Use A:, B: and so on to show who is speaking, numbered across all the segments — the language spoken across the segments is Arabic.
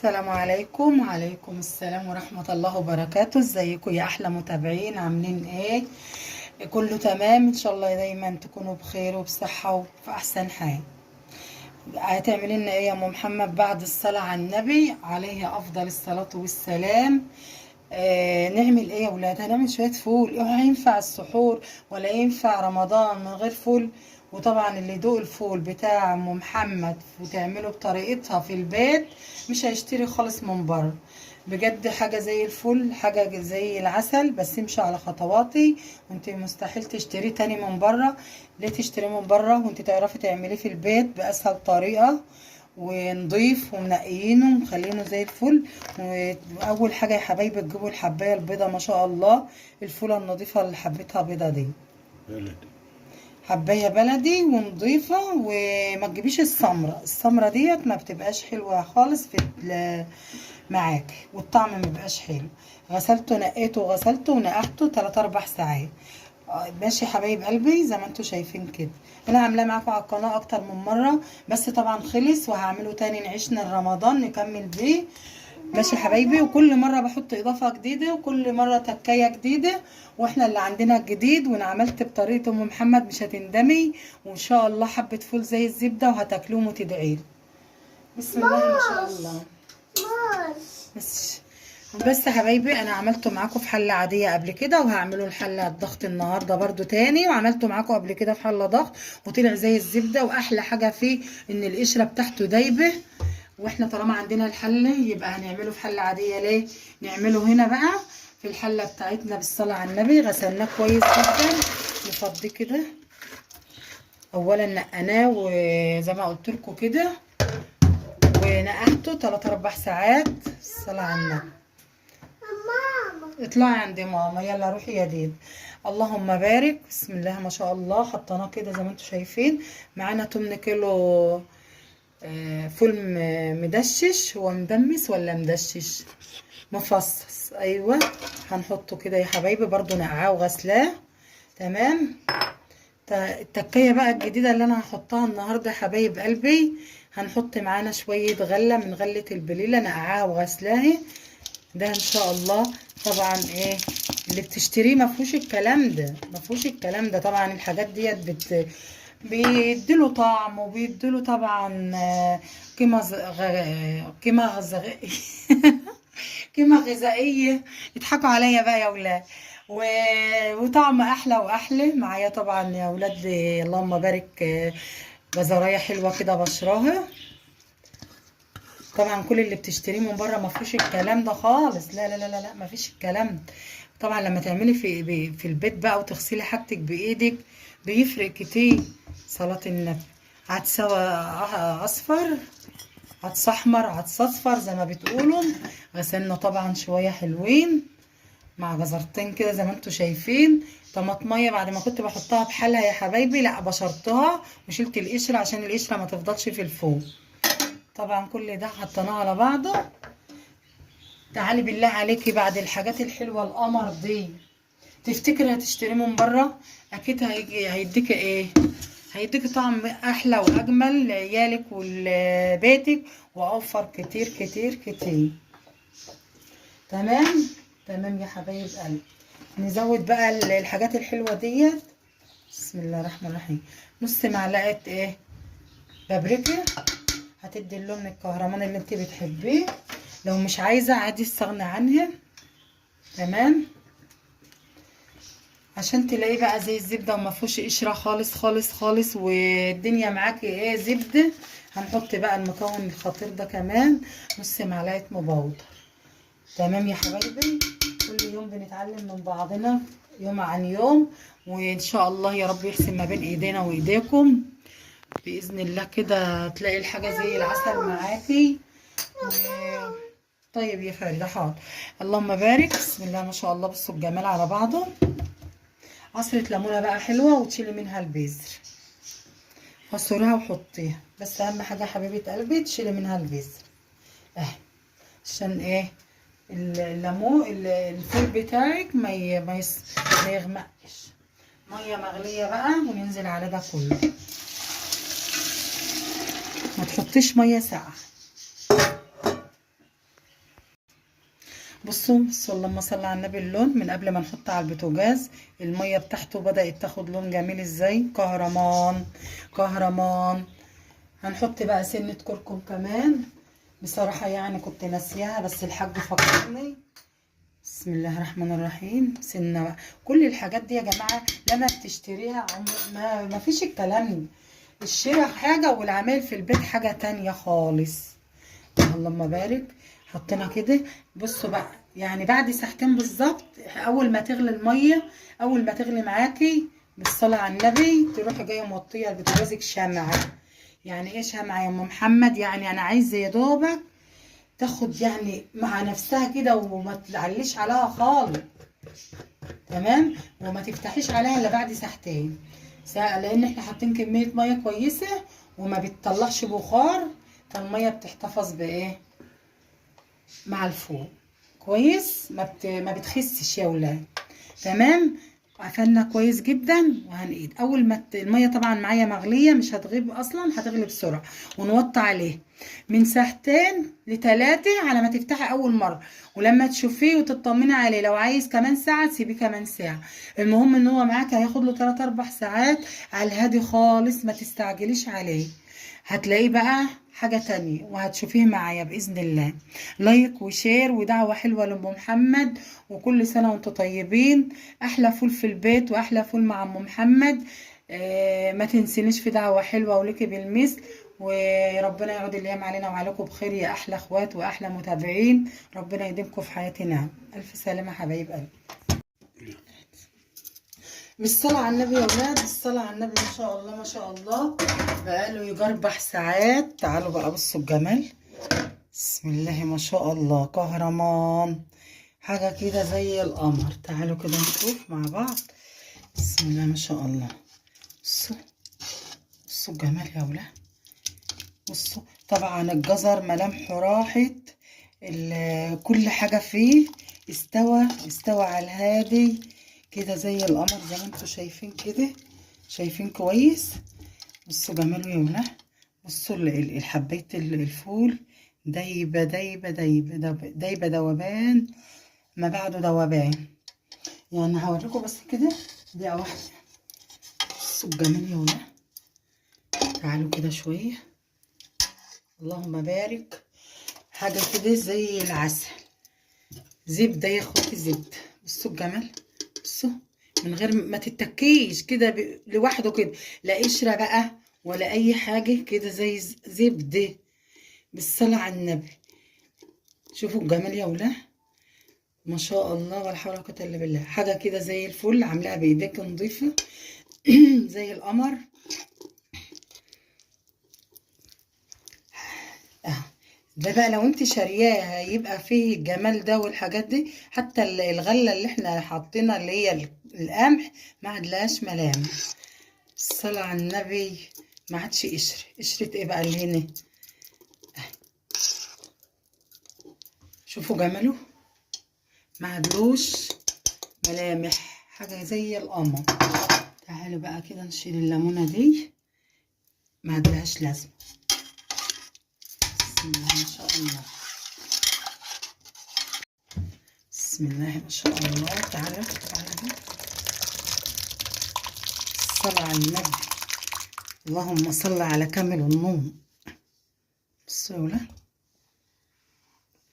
A: السلام عليكم. وعليكم السلام ورحمة الله وبركاته. ازيكم يا احلى متابعين؟ عاملين ايه؟ كله تمام ان شاء الله، دايما تكونوا بخير وبصحة وفي احسن حال. هتعملي لنا ايه يا ام محمد بعد الصلاة على النبي عليه افضل الصلاة والسلام؟ نعمل ايه يا ولاد؟ هنعمل شوية فول. هينفع السحور ولا ينفع رمضان من غير فول؟ وطبعا اللي يدوق الفول بتاع ام محمد وتعمله بطريقتها في البيت مش هيشتري خالص من بره. بجد حاجة زي الفل، حاجة زي العسل، بس امشي على خطواتي وانت مستحيل تشتريه تاني من بره. ليه تشتريه من بره وانت تعرفي تعمليه في البيت بأسهل طريقة ونضيف ومنقيينه ومخلينه زي الفل. واول حاجه يا حبايبي تجيبوا الحبايه البيضه، ما شاء الله الفوله النظيفه اللي حبيتها بيضه دي
B: بلدي.
A: حبايه بلدي ونضيفه. وما تجيبيش السمره ديت، ما بتبقاش حلوه خالص في معاكي، والطعم ما بيبقاش حلو. غسلته نقيته وغسلته ونقعته 3 4 ساعات. ماشي حبايب قلبي، زي ما انتوا شايفين كده. انا عاملاه معاكم على القناه اكتر من مره، بس طبعا خلص وهعمله تاني نعيشنا رمضان نكمل بيه. ماشي حبايبي، وكل مره بحط اضافه جديده وكل مره تكايه جديده، واحنا اللي عندنا الجديد. وانا عملت بطريقه ام محمد مش هتندمي، وان شاء الله حبه فول زي الزبده وهتاكلوهم وتدعيلي. بسم الله ما شاء الله. بس يا حبايبي انا عملته معاكم في حله عاديه قبل كده، وهعمله الحله الضغط النهارده برضو تاني. وعملته معاكم قبل كده في حله ضغط وطلع زي الزبده. واحلى حاجه فيه ان القشره بتاعته دايبه. واحنا طالما عندنا الحله يبقى هنعمله في حله عاديه. ليه نعمله هنا بقى في الحله بتاعتنا بالصلاه على النبي؟ غسلناه كويس جدا، نفضيه كده. اولا نقناه وزي ما قلت لكم كده، ونقعته 3 4 ساعات. الصلاه على النبي. اطلعي عند ماما، يلا روحي يا ديد. اللهم بارك. بسم الله ما شاء الله. حطيناه كده زي ما انتم شايفين. معانا 8 كيلو فول مدشش. هو مدمس ولا مدشش؟ مفصص، ايوه. هنحطه كده يا حبايبي، برضو نقعاه وغسلاه. تمام. التكايه بقى الجديده اللي انا هحطها النهارده يا حبايب قلبي، هنحط معانا شويه غله من غله البليله نقعاها وغسلاها. ده ان شاء الله. طبعا ايه اللي بتشتريه ما فيهوش الكلام ده، ما فيهوش الكلام ده. طبعا الحاجات ديت بيديله طعم وبيديله طبعا قيمه غذائيه قيمه غذائيه. يضحكوا عليا بقى يا ولاد. وطعم احلى واحلى معايا طبعا يا ولاد. اللهم بارك. جزرايه حلوه كده بشراها. طبعا كل اللي بتشتريه من بره ما فيهوش الكلام ده خالص. لا لا لا لا لا، ما فيش الكلام ده. طبعا لما تعملي في البيت بقى وتغسلي حاجتك بايدك بيفرق كتير. صلاة النبي. عدس اصفر، عدس احمر، عدس اصفر زي ما بتقولوا. غسلنا طبعا شويه حلوين مع جزرتين كده زي ما انتوا شايفين. طماطميه بعد ما كنت بحطها بحالها يا حبايبي، لا بشرتها وشلت القشره عشان القشره ما تفضلش في الفوق. طبعا كل ده حطيناه على بعضه. تعالي بالله عليكي، بعد الحاجات الحلوه القمر دي تفتكري هتشتري من بره؟ اكيد هيديكي ايه؟ هيديكي طعم احلى واجمل لعيالك ولبيتك، واوفر كتير كتير كتير. تمام. تمام يا حبايب قلبي. نزود بقى الحاجات الحلوه ديت. بسم الله الرحمن الرحيم. نص معلقه ايه؟ بابريكا. هتدي اللون الكهرماني اللي انت بتحبيه. لو مش عايزه عادي استغنى عنها. تمام. عشان تلاقيه بقى زي الزبده وما فيهوش قشره خالص خالص خالص، والدنيا معاكي ايه زبده. هنحط بقى المكون الخطير ده كمان، نص معلقه مبودر. تمام يا حبايبي. كل يوم بنتعلم من بعضنا يوم عن يوم، وان شاء الله يا رب يحسن ما بين ايدينا وايديكم باذن الله. كده تلاقي الحاجه زي العسل معاكي. طيب يا فريده، حاضر. اللهم بارك. بسم الله ما شاء الله. بصوا الجمال على بعضه. عصره ليمونه بقى حلوه وتشيلي منها البذر. عصريها وحطيها، بس اهم حاجه حبيبه قلبي تشيلي منها البذر اهي. عشان ايه؟ الليمون الفول بتاعك ما يغمقش. ميه مغليه بقى وننزل على ده كله. ما تحطيش ميه ساقعه. بصوا اللهم صل على النبي، اللون من قبل ما نحط على البوتاجاز الميه بتاعته بدأت تاخد لون جميل ازاي، كهرمان كهرمان. هنحط بقى سنة كركم كمان، بصراحة يعني كنت ناسياها بس الحاج فكرني. بسم الله الرحمن الرحيم. سنة بقى، كل الحاجات دي يا جماعة لما بتشتريها ما فيش الكلام ده. الشراء حاجة والعمل في البيت حاجة تانية خالص. اللهم بارك. حطينا كده. بصوا بقى يعني بعد ساعتين بالظبط، اول ما تغلي الميه، اول ما تغلي معاكي بالصلاه على النبي تروحي جايه موطيه البوتاجازك شمعه. يعني ايه شمعه يا ام محمد؟ يعني انا عايزه يا دوبك تاخد يعني مع نفسها كده وما تعليش عليها خالص. تمام. وما تفتحيش عليها الا بعد ساعتين، لان احنا حاطين كميه ميه كويسه وما بتطلعش بخار، فالميه بتحتفظ بايه مع الفوق كويس، ما بتخسش يا ولاد. تمام. قفلنا كويس جدا وهنقيد. اول ما الميه طبعا معايا مغليه مش هتغيب اصلا، هتغلي بسرعه. ونوطي عليه من ساعتين لتلاتة على ما تفتحي اول مره، ولما تشوفيه وتطمني عليه لو عايز كمان ساعه تسيبيه كمان ساعه. المهم ان هو معاك هياخد له 3 4 ساعات على الهادي خالص، ما تستعجليش عليه. هتلاقيه بقى حاجة تانية وهتشوفيه معايا بإذن الله. لايك وشير ودعوة حلوة لأم محمد، وكل سنة وانتم طيبين. أحلى فول في البيت وأحلى فول مع أم محمد. ما تنسينيش في دعوة حلوة ولك بالمثل. وربنا يعود الأيام علينا وعليكم بخير يا أحلى أخوات وأحلى متابعين. ربنا يديمكم في حياتنا. ألف سلامة حبايب قلبي. بالصلاة على النبي يا ولاد، بالصلاة على النبي. ما شاء الله ما شاء الله. بقاله يجي 4 ساعات. تعالوا بقى بصوا الجمال. بسم الله ما شاء الله. كهرمان حاجة كده زي القمر. تعالوا كده نشوف مع بعض. بسم الله ما شاء الله. بصوا بصوا الجمال يا ولاد. بصوا طبعا الجزر ملامحه راحت، كل حاجة فيه استوى على الهادي كده زي القمر زي ما انتوا شايفين كده. شايفين كويس. بصوا جماله يا ولاد. بصوا الحباية الفول دايبة دايبة دايبة دايبة ذوبان ما بعده ذوبان. يعني هوريكم بس كده دقيقة واحدة. بصوا الجمال يا ولاد. تعالوا كده شوية. اللهم بارك. حاجة كده زي العسل. زبدة يا اخواتي زبدة. بصوا الجمال. بصوا من غير ما تتكيش كده لوحده كده، لا قشرة بقى ولا اي حاجة، كده زي زبدة. بالصلاة على النبي. شوفوا الجمال يا ولاد. ما شاء الله ولا حول ولا قوة الا بالله. حاجة كده زي الفل، عاملاها بايديك نضيفة زي القمر. ده بقى لو انت شارياه هيبقى فيه الجمال ده والحاجات دي. حتى الغلة اللي احنا حاطينها اللي هي القمح ما عادلهاش ملامح. الصلاة على النبي. ما عادش قشرة ايه بقى اللي هنا. شوفوا جماله. ما عادلوش ملامح. حاجة زي القمر. تعالوا بقى كده نشيل الليمونة دي، ما عادلهاش لازمة. بسم الله ما شاء الله. بسم الله ما شاء الله. تعالوا الصلاة على النبي. اللهم صل على كامل النوم. بصوا يا ولاد.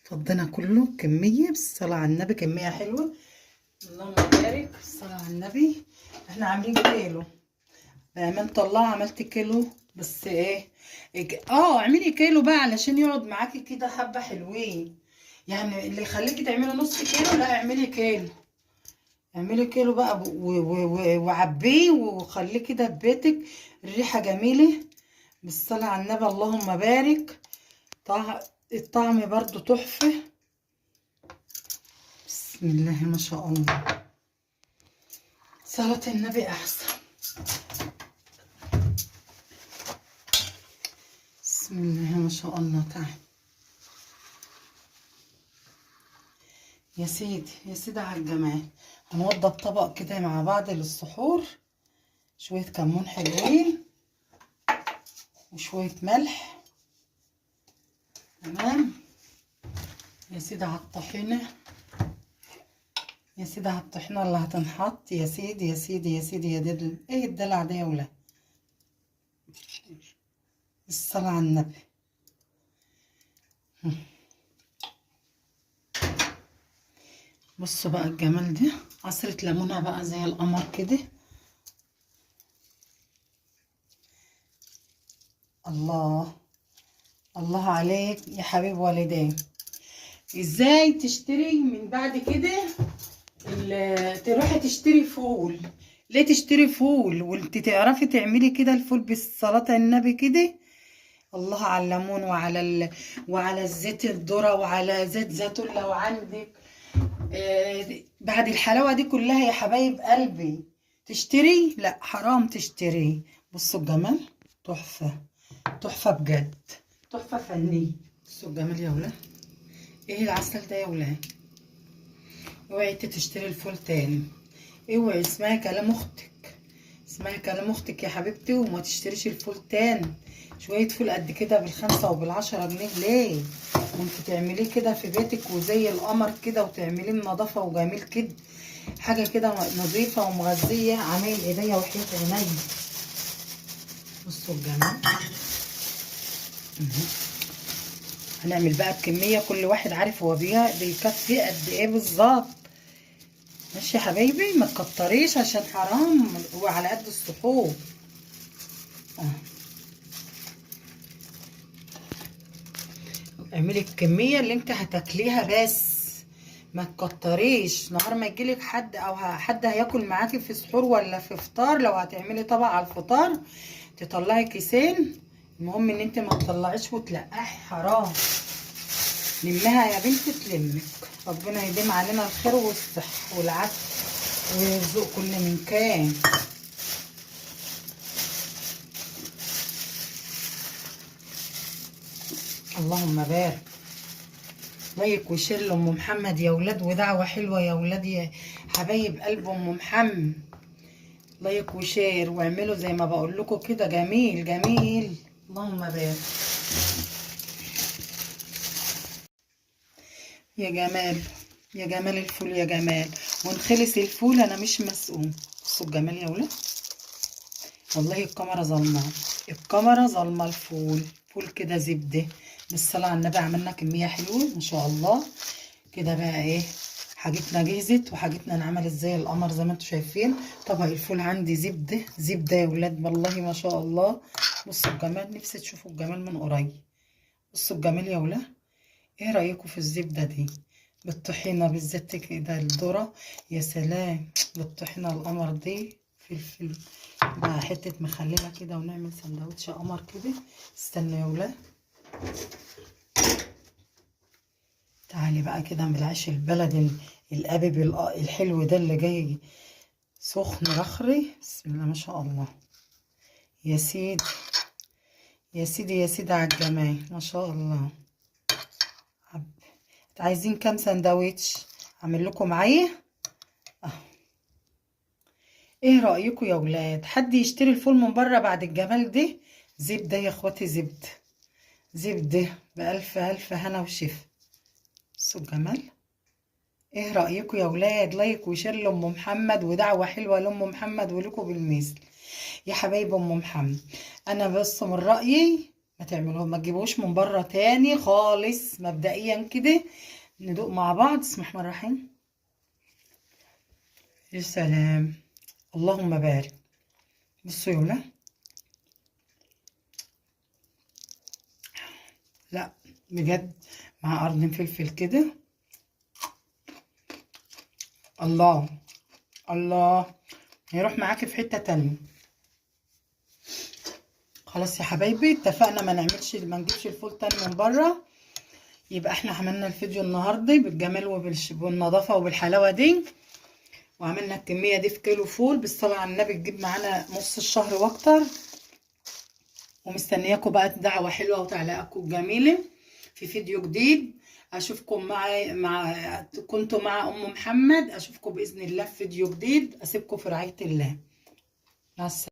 A: فضينا كله كمية بالصلاة على النبي، كمية حلوة. اللهم بارك. الصلاة على النبي. احنا عاملين كيلو بأمانة الله. عملت كيلو بس ايه اعملي كيلو بقى علشان يقعد معاكي كده حبة حلوين. يعني اللي يخليكي تعملي نص كيلو لا اعملي كيلو. اعملي كيلو بقى وعبيه وخليه كده في بيتك. الريحة جميلة. بالصلاة على النبي. اللهم بارك. الطعم برضو تحفة. بسم الله ما شاء الله. صلاة النبي أحسن. بسم الله ما شاء الله. تعال يا سيدي يا سيدي على الجمال. هنوضب طبق كده مع بعض للسحور. شوية كمون حلوين وشوية ملح. تمام يا سيدي على الطحينة. يا سيدي على الطحينة اللي هتنحط، يا سيدي يا سيدي يا سيدي يا دل، ايه الدلع ده يا ولاد؟ الصلاة على النبي. بصوا بقى الجمال ده، عصرة ليمونة بقى زي القمر كده. الله الله عليك يا حبيب والدي. ازاي تشتري من بعد كده تروحي تشتري فول؟ ليه تشتري فول وانت تعرفي تعملي كده الفول بالصلاة على النبي كده؟ الله على الليمون وعلى الزيت الذرة وعلى زيت زيتون لو عندك. بعد الحلاوة دي كلها يا حبايب قلبي تشتري؟ لا حرام تشتري. بصوا الجمال، تحفة تحفة بجد، تحفة فنية. بصوا الجمال يا ولاد، ايه العسل ده يا ولاد؟ اوعي تشتري الفول تاني، اوعي، اسمعي كلام اختك، اسمعي كلام اختك يا حبيبتي، وما تشتريش الفول تاني. شوية فول قد كده بال5 وبال10 جنيه ليه؟ وانت تعمليه كده في بيتك وزي القمر كده، وتعمليه بنظافة وجميل كده، حاجة كده نظيفة ومغذية. عمايل ايديا وحياة عينيا. بصوا الجمال. هنعمل بقى بكمية كل واحد عارف هو بيكفي قد ايه بالظبط. ماشي يا حبايبي، ما تكتريش عشان حرام، هو على قد السحور. اعملي الكمية اللي انت هتاكليها بس، ما تكتريش. نهار ما يجيلك حد او حد هياكل معاكي في سحور ولا في فطار، لو هتعملي طبق على الفطار تطلعي كيسين، المهم ان انت ما تطلعيش وتلقحي، حرام. لمها يا بنتي تلمك. ربنا يديم علينا الخير والصحة والعافية ويرزق كل من كان. اللهم بارك. لايك وشير لأم محمد يا ولاد، ودعوة حلوة يا ولاد يا حبايب قلب أم محمد. لايك وشير واعملوا زي ما بقول لكم كده، جميل جميل. اللهم بارك. يا جمال، يا جمال الفول يا جمال. ونخلص الفول انا مش مسؤول. بصوا الجمال يا ولاد، والله الكاميرا ظلمه، الكاميرا ظلمه. الفول فول كده زبده بالصلاه على النبي. عملنا كميه حلوه ما شاء الله كده. بقى ايه، حاجتنا جهزت وحاجتنا انعملت زي القمر زي ما انتم شايفين. طبق الفول عندي زبده زبده يا ولاد، والله ما شاء الله. بصوا الجمال، نفسي تشوفوا الجمال من قريب. بصوا الجمال يا ولاد. ايه رايكم في الزبده دي بالطحينه بالذات كده الذره؟ يا سلام بالطحينه القمر دي، فلفل مع حته مخلله كده، ونعمل سندوتش قمر كده. استنوا يا ولاد، تعالي بقى كده من العيش البلدي القابب الحلو ده اللي جاي سخن رخري. بسم الله ما شاء الله. يا سيدي يا سيدي يا سيدي على الجمال ما شاء الله. عايزين كام سندوتش اعمل لكم معايا؟ ايه رأيكم يا ولاد؟ حد يشتري الفول من بره بعد الجمال ده؟ زبدة يا اخواتي، زبدة زبدة بألف ألف هنا وشفا. بصوا الجمال. ايه رأيكم يا ولاد؟ لايك وشير لأم محمد، ودعوة حلوة لأم محمد ولكم بالمثل يا حبايب أم محمد. أنا بس من رأيي ما تعملوه، ما تجيبوش من بره تاني خالص. مبدئيا كده ندوق مع بعض. بسم الله الرحمن الرحيم. يا سلام، اللهم بارك. بصوا يا ولاد، لا بجد، مع قرن فلفل كده. الله الله، هيروح معاكي في حتة تانية. خلاص يا حبايبي اتفقنا ما نجيبش الفول تاني من بره. يبقى احنا عملنا الفيديو النهارده بالجمال وبالنظافة وبالحلاوة دي، وعملنا الكمية دي في كيلو فول بالصلاة على النبي تجيب معانا نص الشهر واكتر. ومستنياكم بقى دعوة حلوة وتعليقاتكم الجميلة في فيديو جديد. اشوفكم كنتوا مع ام محمد. اشوفكم باذن الله في فيديو جديد. اسيبكم في رعاية الله. مع السلامة.